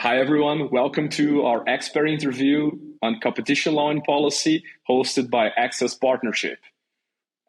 Hi, everyone. Welcome to our expert interview on competition law and policy hosted by Access Partnership.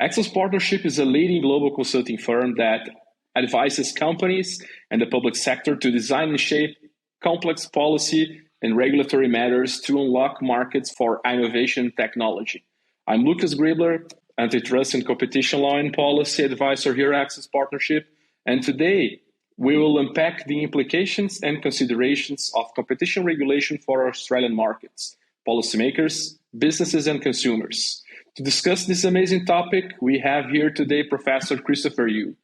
Access Partnership is a leading global consulting firm that advises companies and the public sector to design and shape complex policy and regulatory matters to unlock markets for innovation technology. I'm Lucas Gribler, antitrust and competition law and policy advisor here at Access Partnership, and today we will unpack the implications and considerations of competition regulation for Australian markets, policymakers, businesses, and consumers. To discuss this amazing topic, we have here today Professor Christopher Yoo.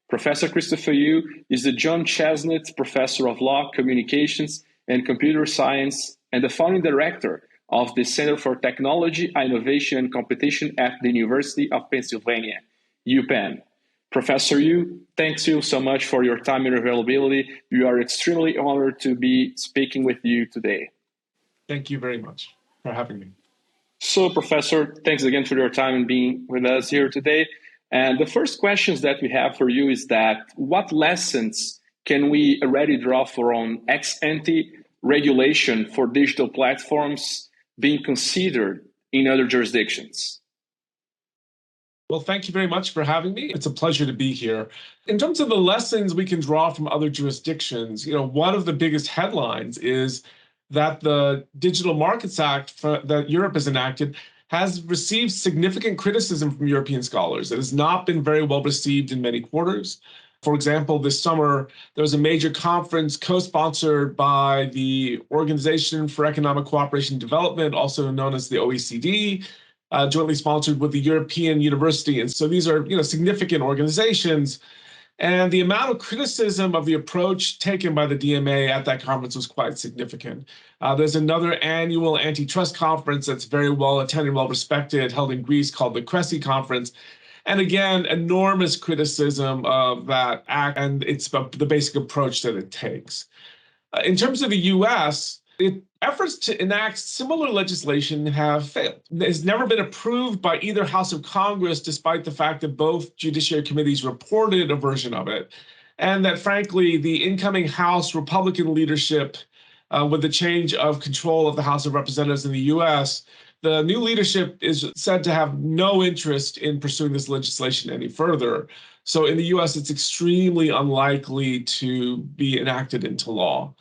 Professor Christopher Yoo is the John Chestnut Professor of Law, Communications, and Computer Science, and the founding director of the Center for Technology, Innovation, and Competition at the University of Pennsylvania, UPenn. Professor Yoo, thanks you so much for your time and availability. We are extremely honored to be speaking with you today. Thank you very much for having me. So, Professor, thanks again for your time and being with us here today. And the first questions that we have for you is that what lessons can we already draw from ex-ante regulation for digital platforms being considered in other jurisdictions? Well, thank you very much for having me. It's a pleasure to be here. In terms of the lessons we can draw from other jurisdictions, one of the biggest headlines is that the Digital Markets Act that Europe has enacted has received significant criticism from European scholars. It has not been very well received in many quarters. For example, this summer, there was a major conference co-sponsored by the Organization for Economic Cooperation and Development, also known as the OECD, jointly sponsored with the European University. And so these are significant organizations. And the amount of criticism of the approach taken by the DMA at that conference was quite significant. There's another annual antitrust conference that's very well attended, well respected, held in Greece called the Cressy Conference. And again, enormous criticism of that act and it's the basic approach that it takes. In terms of the US, efforts to enact similar legislation have failed. It has never been approved by either House of Congress, despite the fact that both judiciary committees reported a version of it, and that, frankly, the incoming House Republican leadership, with the change of control of the House of Representatives in the U.S., the new leadership is said to have no interest in pursuing this legislation any further. So in the U.S., it's extremely unlikely to be enacted into law.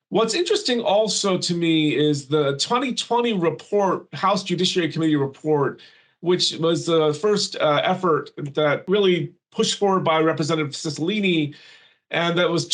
What's interesting also to me is the 2020 report, House Judiciary Committee report, which was the first effort that really pushed forward by Representative Cicilline, and that was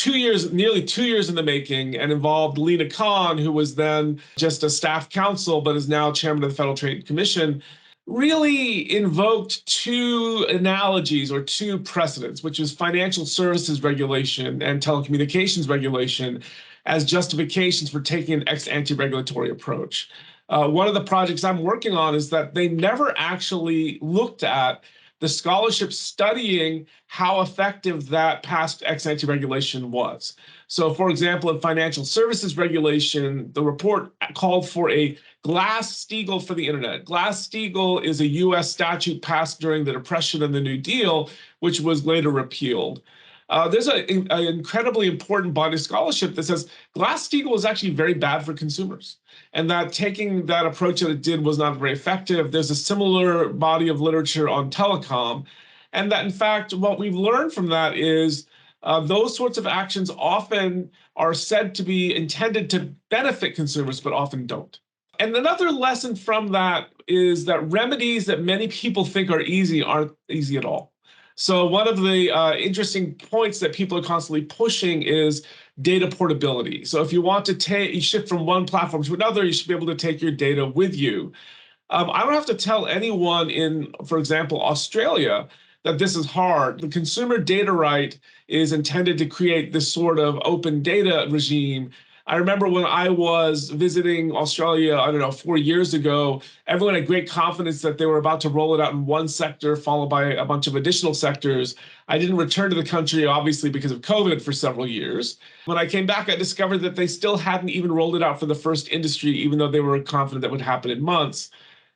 nearly 2 years in the making, and involved Lena Khan, who was then just a staff counsel, but is now chairman of the Federal Trade Commission, really invoked two analogies or two precedents, which is financial services regulation and telecommunications regulation, as justifications for taking an ex-ante regulatory approach. One of the projects I'm working on is that they never actually looked at the scholarship studying how effective that past ex-ante regulation was. So, for example, in financial services regulation, the report called for a Glass-Steagall for the internet. Glass-Steagall is a U.S. statute passed during the Depression and the New Deal, which was later repealed. There's an incredibly important body of scholarship that says Glass-Steagall is actually very bad for consumers, and that taking that approach that it did was not very effective. There's a similar body of literature on telecom, and that, in fact, what we've learned from that is those sorts of actions often are said to be intended to benefit consumers, but often don't. And another lesson from that is that remedies that many people think are easy aren't easy at all. So one of the interesting points that people are constantly pushing is data portability. So if you want to shift from one platform to another, you should be able to take your data with you. I don't have to tell anyone in, for example, Australia, that this is hard. The consumer data right is intended to create this sort of open data regime. I remember when I was visiting Australia, 4 years ago, everyone had great confidence that they were about to roll it out in one sector, followed by a bunch of additional sectors. I didn't return to the country, obviously, because of COVID for several years. When I came back, I discovered that they still hadn't even rolled it out for the first industry, even though they were confident that would happen in months.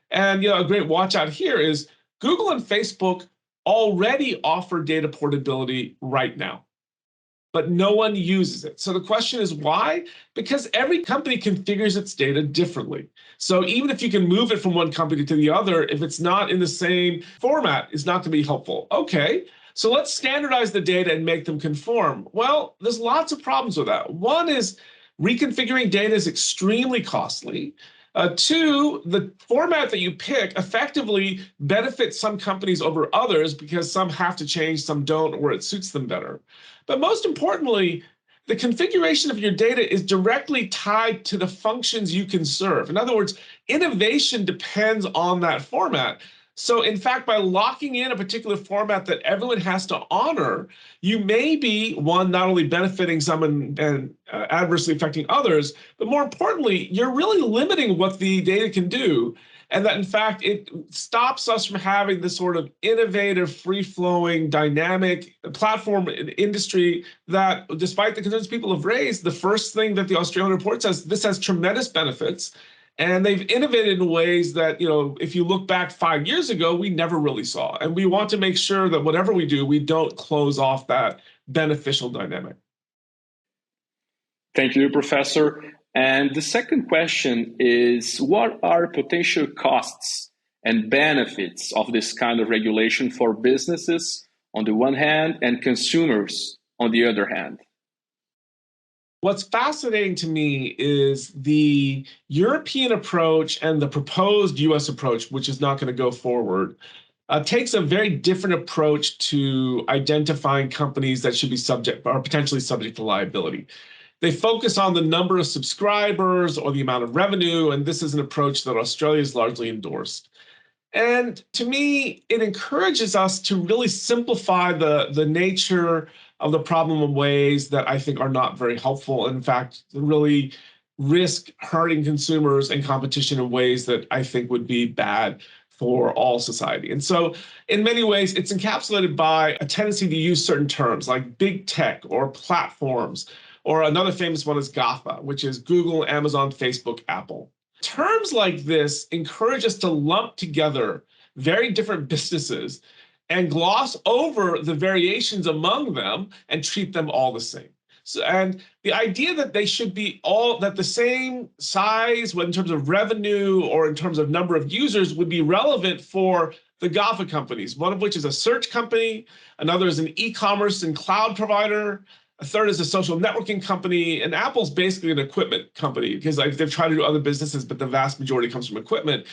And a great watch out here is Google and Facebook already offer data portability right now. but no one uses it. So the question is why? Because every company configures its data differently. So even if you can move it from one company to the other, if it's not in the same format, it's not going to be helpful. Okay, so let's standardize the data and make them conform. Well, there's lots of problems with that. One is reconfiguring data is extremely costly. Two, the format that you pick effectively benefits some companies over others because some have to change, some don't, or it suits them better. But most importantly, the configuration of your data is directly tied to the functions you can serve. In other words, innovation depends on that format. So in fact, by locking in a particular format that everyone has to honor, you may be, one, not only benefiting some and adversely affecting others, but more importantly, you're really limiting what the data can do. And that in fact, it stops us from having this sort of innovative, free-flowing, dynamic platform industry that, despite the concerns people have raised, the first thing that the Australian report says, this has tremendous benefits. And they've innovated in ways that, if you look back 5 years ago, we never really saw. And we want to make sure that whatever we do, we don't close off that beneficial dynamic. Thank you, Professor. And the second question is, what are potential costs and benefits of this kind of regulation for businesses on the one hand and consumers on the other hand? What's fascinating to me is the European approach and the proposed US approach, which is not going to go forward, takes a very different approach to identifying companies that should be subject or potentially subject to liability. They focus on the number of subscribers or the amount of revenue, and this is an approach that Australia has largely endorsed. And to me, it encourages us to really simplify the nature of the problem in ways that I think are not very helpful. In fact, really risk hurting consumers and competition in ways that I think would be bad for all society. And so in many ways, it's encapsulated by a tendency to use certain terms like big tech or platforms, or another famous one is GAFA, which is Google, Amazon, Facebook, Apple. Terms like this encourage us to lump together very different businesses and gloss over the variations among them and treat them all the same. So, and the idea that they should be all that the same size in terms of revenue or in terms of number of users would be relevant for the GAFA companies, one of which is a search company, another is an e-commerce and cloud provider, a third is a social networking company, and Apple's basically an equipment company because they've tried to do other businesses, but the vast majority comes from equipment.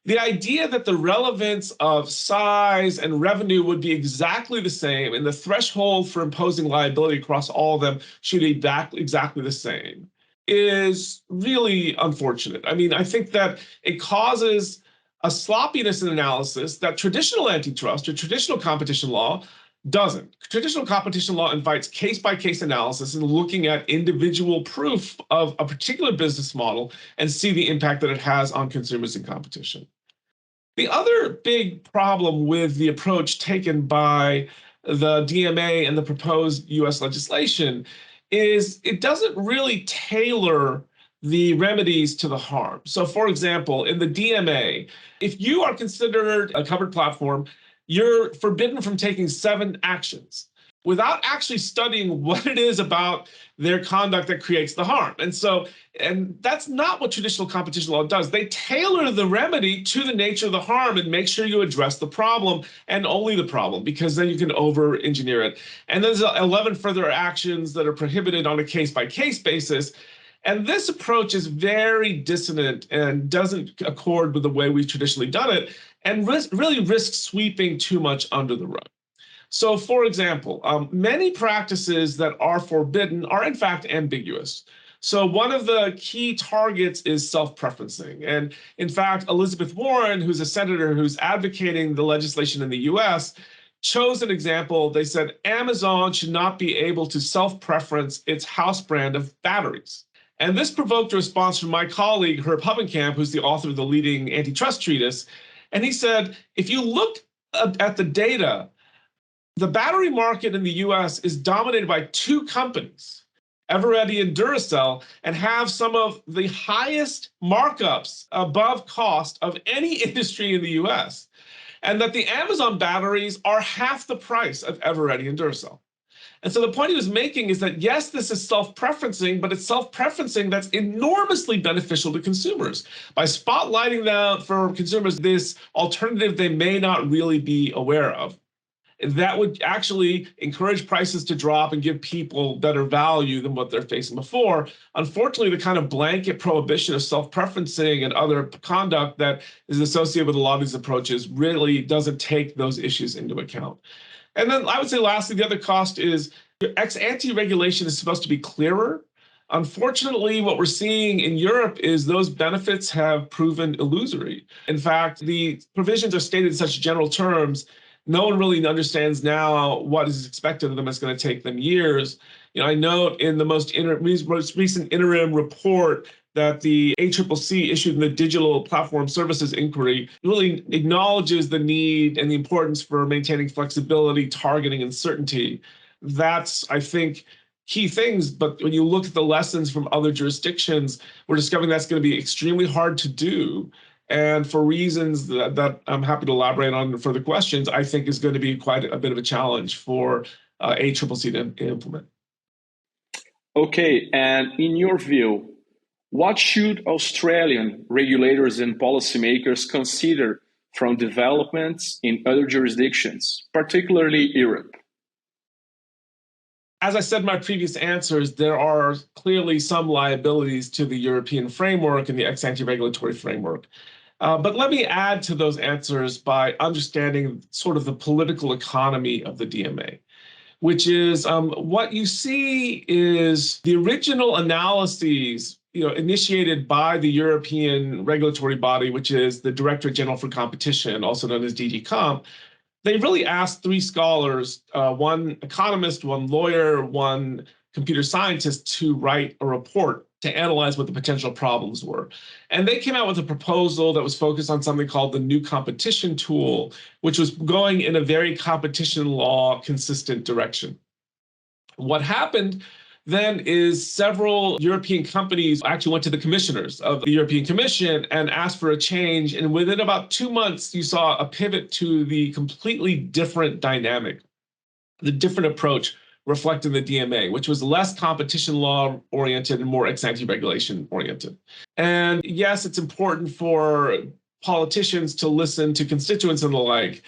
The idea that the relevance of size and revenue would be exactly the same and the threshold for imposing liability across all of them should be exactly the same is really unfortunate. I mean, I think that it causes a sloppiness in analysis that traditional antitrust or traditional competition law doesn't. Traditional competition law invites case-by-case analysis and looking at individual proof of a particular business model and see the impact that it has on consumers and competition. The other big problem with the approach taken by the DMA and the proposed US legislation is it doesn't really tailor the remedies to the harm. So for example, in the DMA, if you are considered a covered platform, you're forbidden from taking 7 actions without actually studying what it is about their conduct that creates the harm. And that's not what traditional competition law does. They tailor the remedy to the nature of the harm and make sure you address the problem and only the problem, because then you can over-engineer it. And there's 11 further actions that are prohibited on a case-by-case basis. And this approach is very dissonant and doesn't accord with the way we've traditionally done it, and really risks sweeping too much under the rug. So for example, many practices that are forbidden are in fact ambiguous. So one of the key targets is self-preferencing. And in fact, Elizabeth Warren, who's a senator who's advocating the legislation in the US, chose an example. They said Amazon should not be able to self-preference its house brand of batteries. And this provoked a response from my colleague, Herb Hubbenkamp, who's the author of the leading antitrust treatise. And he said, if you look at the data, the battery market in the US is dominated by 2 companies, Eveready and Duracell, and have some of the highest markups above cost of any industry in the US. And that the Amazon batteries are half the price of Eveready and Duracell. And so the point he was making is that, yes, this is self-preferencing, but it's self-preferencing that's enormously beneficial to consumers. By spotlighting for consumers this alternative they may not really be aware of, that would actually encourage prices to drop and give people better value than what they're facing before. Unfortunately, the kind of blanket prohibition of self-preferencing and other conduct that is associated with a lot of these approaches really doesn't take those issues into account. And then I would say lastly, the other cost is ex-ante regulation is supposed to be clearer. Unfortunately, what we're seeing in Europe is those benefits have proven illusory. In fact, the provisions are stated in such general terms, no one really understands now what is expected of them. It's going to take them years. I note in the most recent interim report that the ACCC issued in the Digital Platform Services Inquiry really acknowledges the need and the importance for maintaining flexibility, targeting, and certainty. That's, I think, key things. But when you look at the lessons from other jurisdictions, we're discovering that's going to be extremely hard to do. And for reasons that I'm happy to elaborate on for the questions, I think is going to be quite a bit of a challenge for ACCC to implement. Okay, and in your view, what should Australian regulators and policymakers consider from developments in other jurisdictions, particularly Europe? As I said in my previous answers, there are clearly some liabilities to the European framework and the ex-ante regulatory framework. But let me add to those answers by understanding sort of the political economy of the DMA, which is what you see is the original analyses initiated by the European regulatory body, which is the Directorate General for Competition, also known as DG Comp. They really asked three scholars, one economist, one lawyer, one computer scientist, to write a report to analyze what the potential problems were. And they came out with a proposal that was focused on something called the new competition tool, which was going in a very competition law consistent direction. What happened then is several European companies actually went to the commissioners of the European Commission and asked for a change. And within about 2 months, you saw a pivot to the completely different dynamic, the different approach reflected in the DMA, which was less competition law oriented and more ex-ante regulation oriented. And yes, it's important for politicians to listen to constituents and the like.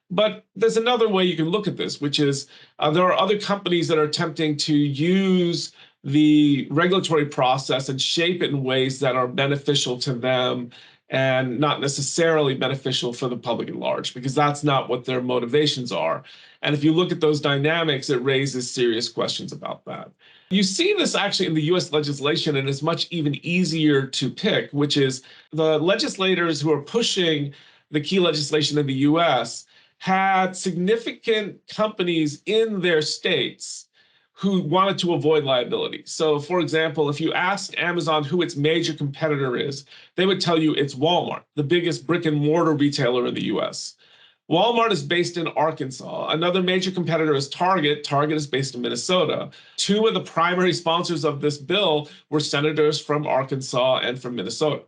But there's another way you can look at this, which is there are other companies that are attempting to use the regulatory process and shape it in ways that are beneficial to them and not necessarily beneficial for the public at large, because that's not what their motivations are. And if you look at those dynamics, it raises serious questions about that. You see this actually in the US legislation, and it's much even easier to pick, which is the legislators who are pushing the key legislation in the US had significant companies in their states who wanted to avoid liability. So, for example, if you asked Amazon who its major competitor is, they would tell you it's Walmart, the biggest brick and mortar retailer in the US. Walmart is based in Arkansas. Another major competitor is Target. Target is based in Minnesota. Two of the primary sponsors of this bill were senators from Arkansas and from Minnesota.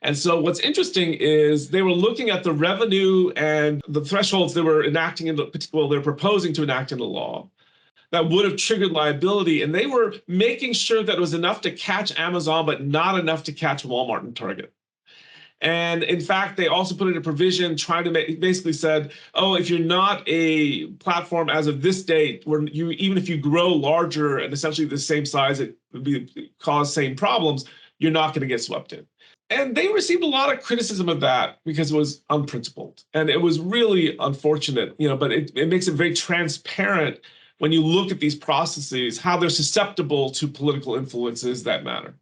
And so what's interesting is they were looking at the revenue and the thresholds they were enacting they're proposing to enact into law that would have triggered liability. And they were making sure that it was enough to catch Amazon, but not enough to catch Walmart and Target. And in fact, they also put in a provision trying to basically said, oh, if you're not a platform as of this date, where even if you grow larger and essentially the same size, it would cause same problems, you're not going to get swept in. And they received a lot of criticism of that because it was unprincipled. And it was really unfortunate, but it makes it very transparent when you look at these processes, how they're susceptible to political influences that matter.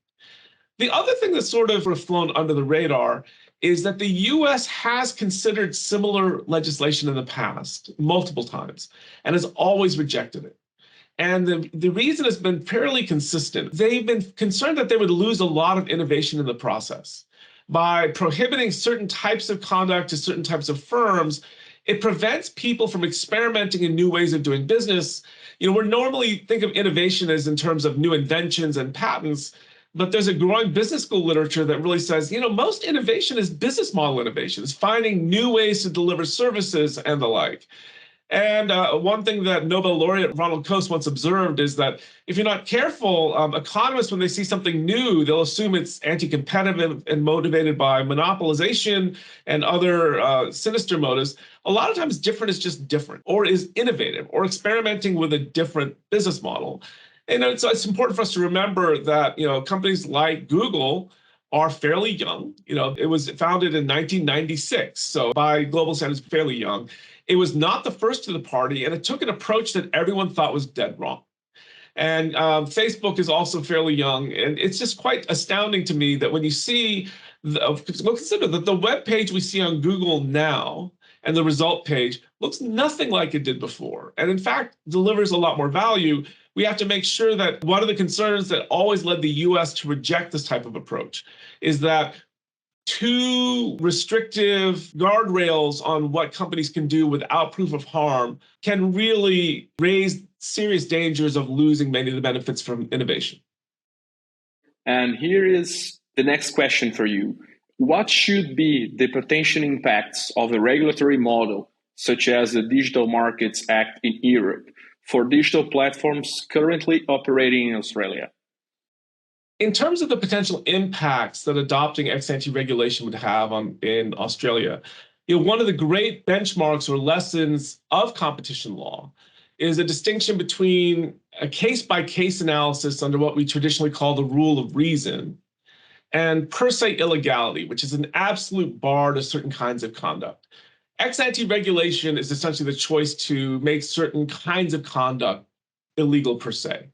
The other thing that's sort of flown under the radar is that the US has considered similar legislation in the past multiple times and has always rejected it. And the reason has been fairly consistent. They've been concerned that they would lose a lot of innovation in the process. By prohibiting certain types of conduct to certain types of firms, it prevents people from experimenting in new ways of doing business. We normally think of innovation as in terms of new inventions and patents, but there's a growing business school literature that really says, most innovation is business model innovation. It's finding new ways to deliver services and the like. And one thing that Nobel laureate Ronald Coase once observed is that if you're not careful, economists, when they see something new, they'll assume it's anti-competitive and motivated by monopolization and other sinister motives. A lot of times different is just different, or is innovative, or experimenting with a different business model. And so it's important for us to remember that companies like Google are fairly young. It was founded in 1996, so by global standards, fairly young. It was not the first to the party, and it took an approach that everyone thought was dead wrong. And Facebook is also fairly young, and it's just quite astounding to me that when you see, consider that the web page we see on Google now and the result page looks nothing like it did before, and in fact delivers a lot more value. We have to make sure that one of the concerns that always led the US to reject this type of approach is that too restrictive guardrails on what companies can do without proof of harm can really raise serious dangers of losing many of the benefits from innovation. And here is the next question for you. What should be the potential impacts of a regulatory model, such as the Digital Markets Act in Europe, for digital platforms currently operating in Australia? In terms of the potential impacts that adopting ex-ante regulation would have in Australia, one of the great benchmarks or lessons of competition law is a distinction between a case-by-case analysis under what we traditionally call the rule of reason and per se illegality, which is an absolute bar to certain kinds of conduct. Ex-ante regulation is essentially the choice to make certain kinds of conduct illegal per se.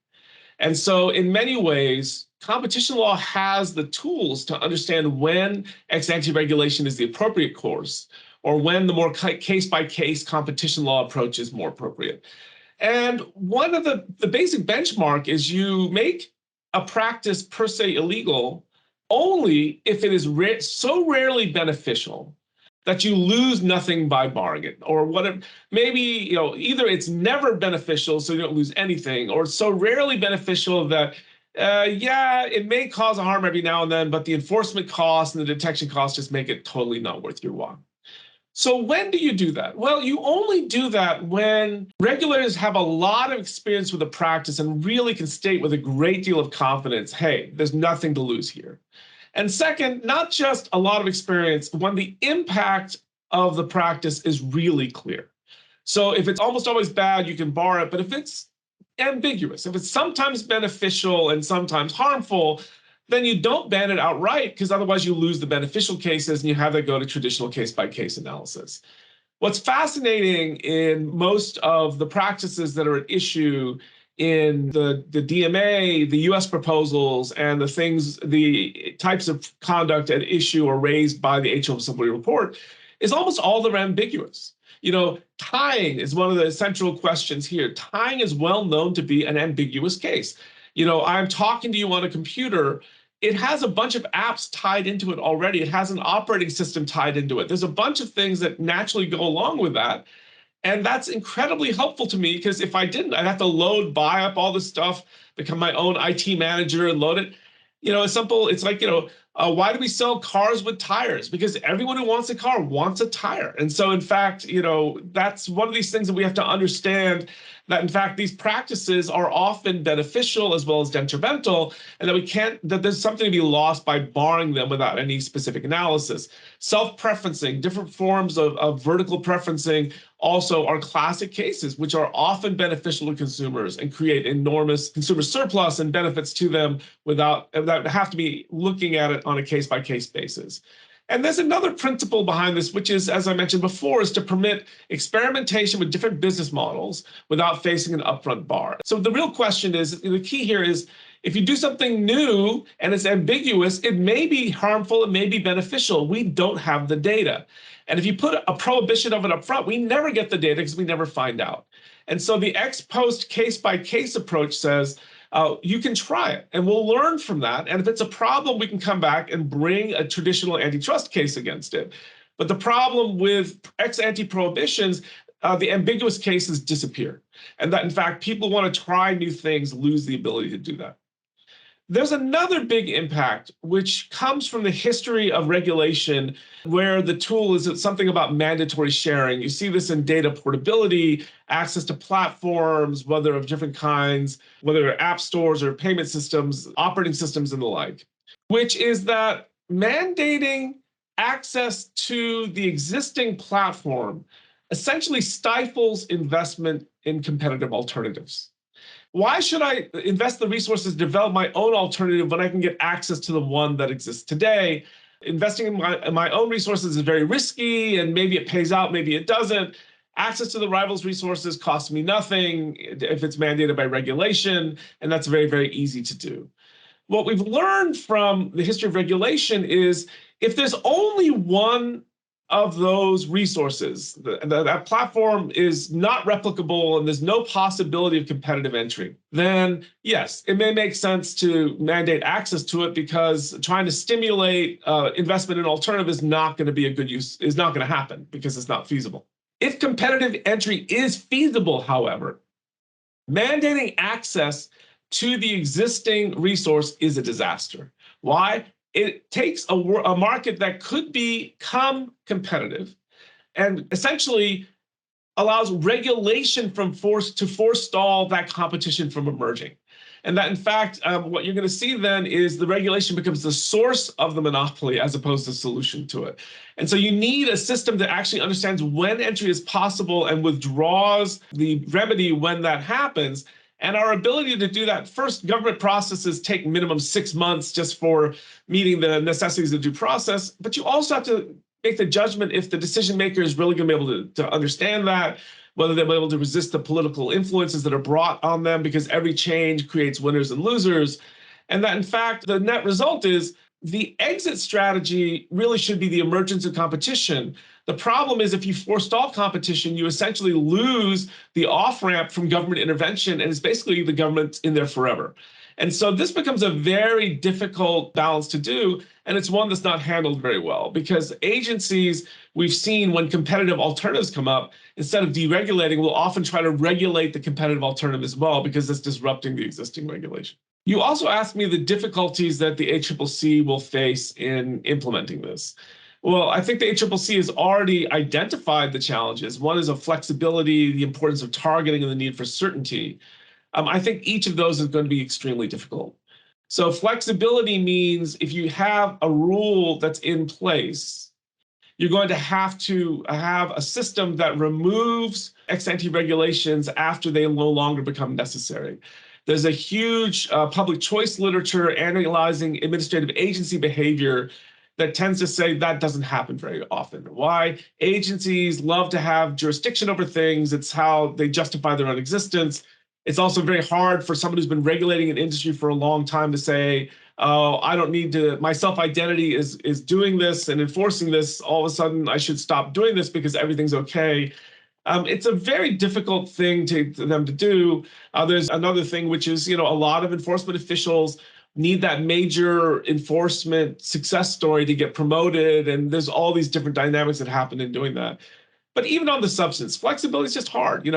And so in many ways, competition law has the tools to understand when ex-ante regulation is the appropriate course, or when the more case-by-case competition law approach is more appropriate. And one of the basic benchmark is you make a practice per se illegal only if it is so rarely beneficial that you lose nothing by barring it, or whatever. Maybe either it's never beneficial, so you don't lose anything, or it's so rarely beneficial that it may cause a harm every now and then, but the enforcement costs and the detection costs just make it totally not worth your while. So when do you do that? Well, you only do that when regulators have a lot of experience with the practice and really can state with a great deal of confidence, hey, there's nothing to lose here. And second, not just a lot of experience, when the impact of the practice is really clear. So if it's almost always bad, you can bar it. But if it's ambiguous, if it's sometimes beneficial and sometimes harmful, then you don't ban it outright, because otherwise you lose the beneficial cases and you have that go to traditional case-by-case analysis. What's fascinating in most of the practices that are at issue in the DMA, the US proposals, and the types of conduct at issue or raised by the HL Assembly report is almost all they're ambiguous. Tying is one of the central questions here. Tying is well known to be an ambiguous case. I'm talking to you on a computer. It has a bunch of apps tied into it already. It has an operating system tied into it. There's a bunch of things that naturally go along with that. And that's incredibly helpful to me, because if I didn't, I'd have to buy up all this stuff, become my own IT manager and load it. It's simple. It's like, why do we sell cars with tires? Because everyone who wants a car wants a tire. And so, in fact, that's one of these things that we have to understand, that in fact these practices are often beneficial as well as detrimental, and that there's something to be lost by barring them without any specific analysis. Self-preferencing, different forms of vertical preferencing also are classic cases, which are often beneficial to consumers and create enormous consumer surplus and benefits to them without have to be looking at it on a case-by-case basis. And there's another principle behind this, which is, as I mentioned before, is to permit experimentation with different business models without facing an upfront bar. So the real question is, the key here is, if you do something new and it's ambiguous, it may be harmful, it may be beneficial. We don't have the data. And if you put a prohibition of it up front, we never get the data because we never find out. And so the ex post case-by-case approach says, you can try it and we'll learn from that. And if it's a problem, we can come back and bring a traditional antitrust case against it. But the problem with ex-ante prohibitions, the ambiguous cases disappear. And that, in fact, people want to try new things, lose the ability to do that. There's another big impact, which comes from the history of regulation, where the tool is something about mandatory sharing. You see this in data portability, access to platforms, whether of different kinds, whether they're app stores or payment systems, operating systems, and the like, which is that mandating access to the existing platform essentially stifles investment in competitive alternatives. Why should I invest the resources to develop my own alternative when I can get access to the one that exists today? Investing in my own resources is very risky, and maybe it pays out, maybe it doesn't. Access to the rival's resources costs me nothing if it's mandated by regulation, and that's very, very easy to do. What we've learned from the history of regulation is if there's only one of those resources, that platform is not replicable and there's no possibility of competitive entry, then yes, it may make sense to mandate access to it, because trying to stimulate investment in alternative is not going to be a good use, is not going to happen because it's not feasible. If competitive entry is feasible, however, mandating access to the existing resource is a disaster. Why? It takes a market that could become competitive and essentially allows regulation to forestall that competition from emerging. And that, in fact, what you're going to see then is the regulation becomes the source of the monopoly as opposed to the solution to it. And so you need a system that actually understands when entry is possible and withdraws the remedy when that happens. And our ability to do that, first, government processes take minimum 6 months just for meeting the necessities of due process. But you also have to make the judgment if the decision maker is really going to be able to understand that, whether they'll be able to resist the political influences that are brought on them, because every change creates winners and losers. And that, in fact, the net result is the exit strategy really should be the emergence of competition. The problem is if you forestall competition, you essentially lose the off-ramp from government intervention, and it's basically the government in there forever. And so this becomes a very difficult balance to do, and it's one that's not handled very well, because agencies, we've seen when competitive alternatives come up, instead of deregulating, will often try to regulate the competitive alternative as well, because it's disrupting the existing regulation. You also asked me the difficulties that the ACCC will face in implementing this. Well, I think the ACCC has already identified the challenges. One is of flexibility, the importance of targeting, and the need for certainty. I think each of those is going to be extremely difficult. So flexibility means if you have a rule that's in place, you're going to have a system that removes ex-ante regulations after they no longer become necessary. There's a huge public choice literature analyzing administrative agency behavior that tends to say that doesn't happen very often. Why? Agencies love to have jurisdiction over things. It's how they justify their own existence. It's also very hard for someone who's been regulating an industry for a long time to say, oh, I don't need to, my self-identity is doing this and enforcing this. All of a sudden, I should stop doing this because everything's okay. It's a very difficult thing to them to do. There's another thing, which is, a lot of enforcement officials need that major enforcement success story to get promoted. And there's all these different dynamics that happen in doing that. But even on the substance, flexibility is just hard.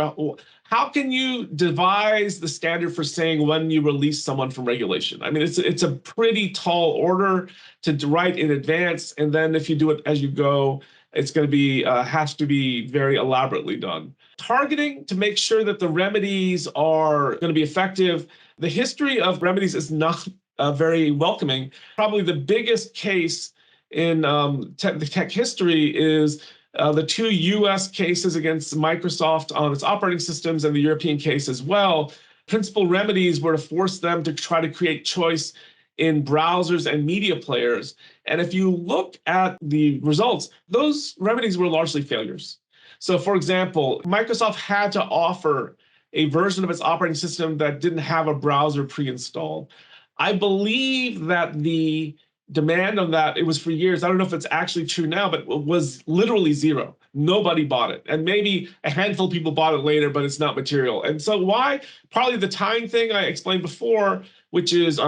How can you devise the standard for saying when you release someone from regulation? I mean, it's a pretty tall order to write in advance. And then if you do it as you go, it's going to be has to be very elaborately done. Targeting to make sure that the remedies are going to be effective. The history of remedies is not very welcoming. Probably the biggest case in the tech history is the two US cases against Microsoft on its operating systems, and the European case as well. Principal remedies were to force them to try to create choice in browsers and media players. And if you look at the results, those remedies were largely failures. So for example, Microsoft had to offer a version of its operating system that didn't have a browser pre-installed. I believe that the demand on that, it was for years, I don't know if it's actually true now, but it was literally zero. Nobody bought it. And maybe a handful of people bought it later, but it's not material. And so why? Probably the time thing I explained before, which is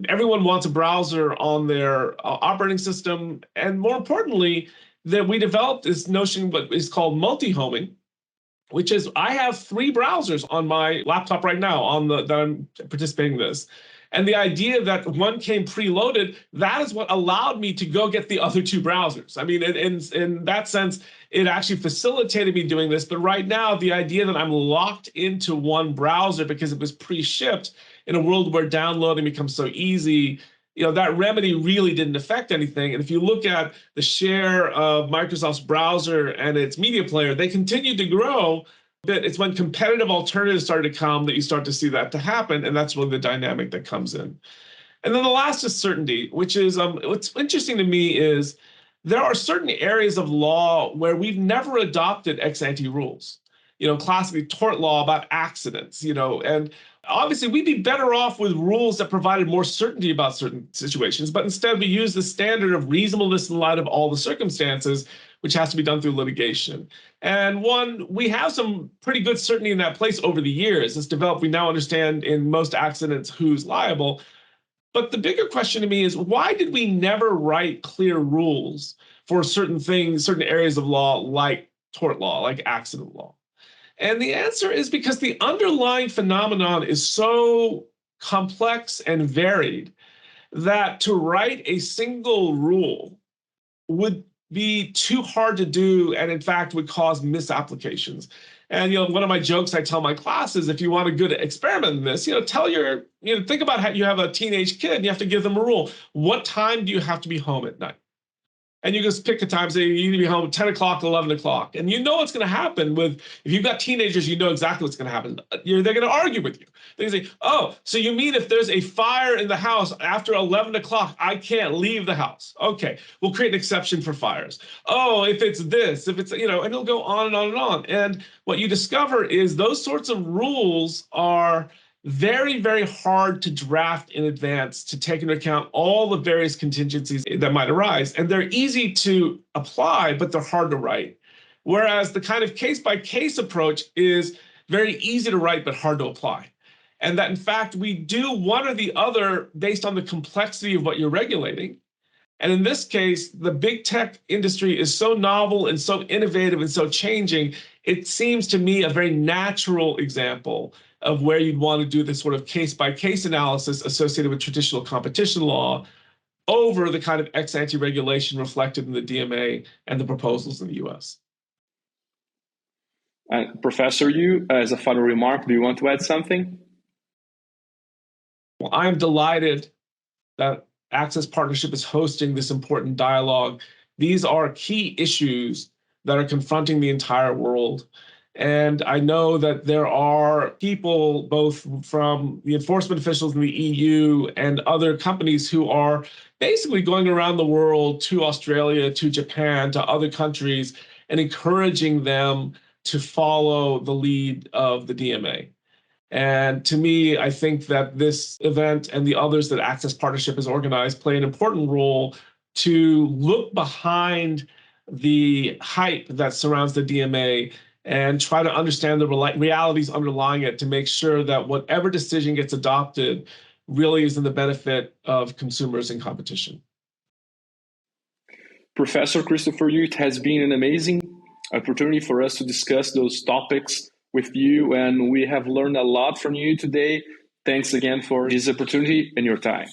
everyone wants a browser on their operating system. And more importantly, that we developed this notion what is called multi-homing, which is I have 3 browsers on my laptop right now that I'm participating in this. And the idea that one came preloaded, that is what allowed me to go get the other 2 browsers. I mean, in that sense, it actually facilitated me doing this. But right now, the idea that I'm locked into one browser because it was pre-shipped in a world where downloading becomes so easy, that remedy really didn't affect anything. And if you look at the share of Microsoft's browser and its media player, they continued to grow. But it's when competitive alternatives started to come that you start to see that to happen. And that's really the dynamic that comes in. And then the last is certainty, which is what's interesting to me is there are certain areas of law where we've never adopted ex-ante rules. Classically tort law about accidents, and obviously we'd be better off with rules that provided more certainty about certain situations, but instead we use the standard of reasonableness in light of all the circumstances, which has to be done through litigation. And we have some pretty good certainty in that place over the years. It's developed, we now understand in most accidents who's liable. But the bigger question to me is, why did we never write clear rules for certain things, certain areas of law, like tort law, like accident law? And the answer is because the underlying phenomenon is so complex and varied that to write a single rule would be too hard to do, and in fact would cause misapplications. And one of my jokes I tell my classes, if you want a good experiment in this, think about how you have a teenage kid and you have to give them a rule. What time do you have to be home at night? And you just pick a time, say you need to be home at 10 o'clock, 11 o'clock. And what's going to happen if you've got teenagers, exactly what's going to happen. They're going to argue with you. They say, oh, so you mean if there's a fire in the house after 11 o'clock, I can't leave the house? Okay, we'll create an exception for fires. Oh, if it's this, and it'll go on and on and on. And what you discover is those sorts of rules are very, very hard to draft in advance to take into account all the various contingencies that might arise. And they're easy to apply, but they're hard to write. Whereas the kind of case-by-case approach is very easy to write, but hard to apply. And that, in fact, we do one or the other based on the complexity of what you're regulating. And in this case, the big tech industry is so novel and so innovative and so changing, it seems to me a very natural example of where you'd want to do this sort of case-by-case analysis associated with traditional competition law over the kind of ex-ante regulation reflected in the DMA and the proposals in the US. Professor Yoo, as a final remark, do you want to add something? Well, I'm delighted that Access Partnership is hosting this important dialogue. These are key issues that are confronting the entire world. And I know that there are people, both from the enforcement officials in the EU and other companies, who are basically going around the world to Australia, to Japan, to other countries, and encouraging them to follow the lead of the DMA. And to me, I think that this event and the others that Access Partnership has organized play an important role to look behind the hype that surrounds the DMA and try to understand the realities underlying it to make sure that whatever decision gets adopted really is in the benefit of consumers and competition. Professor Christopher Yoo, it has been an amazing opportunity for us to discuss those topics with you, and we have learned a lot from you today. Thanks again for this opportunity and your time.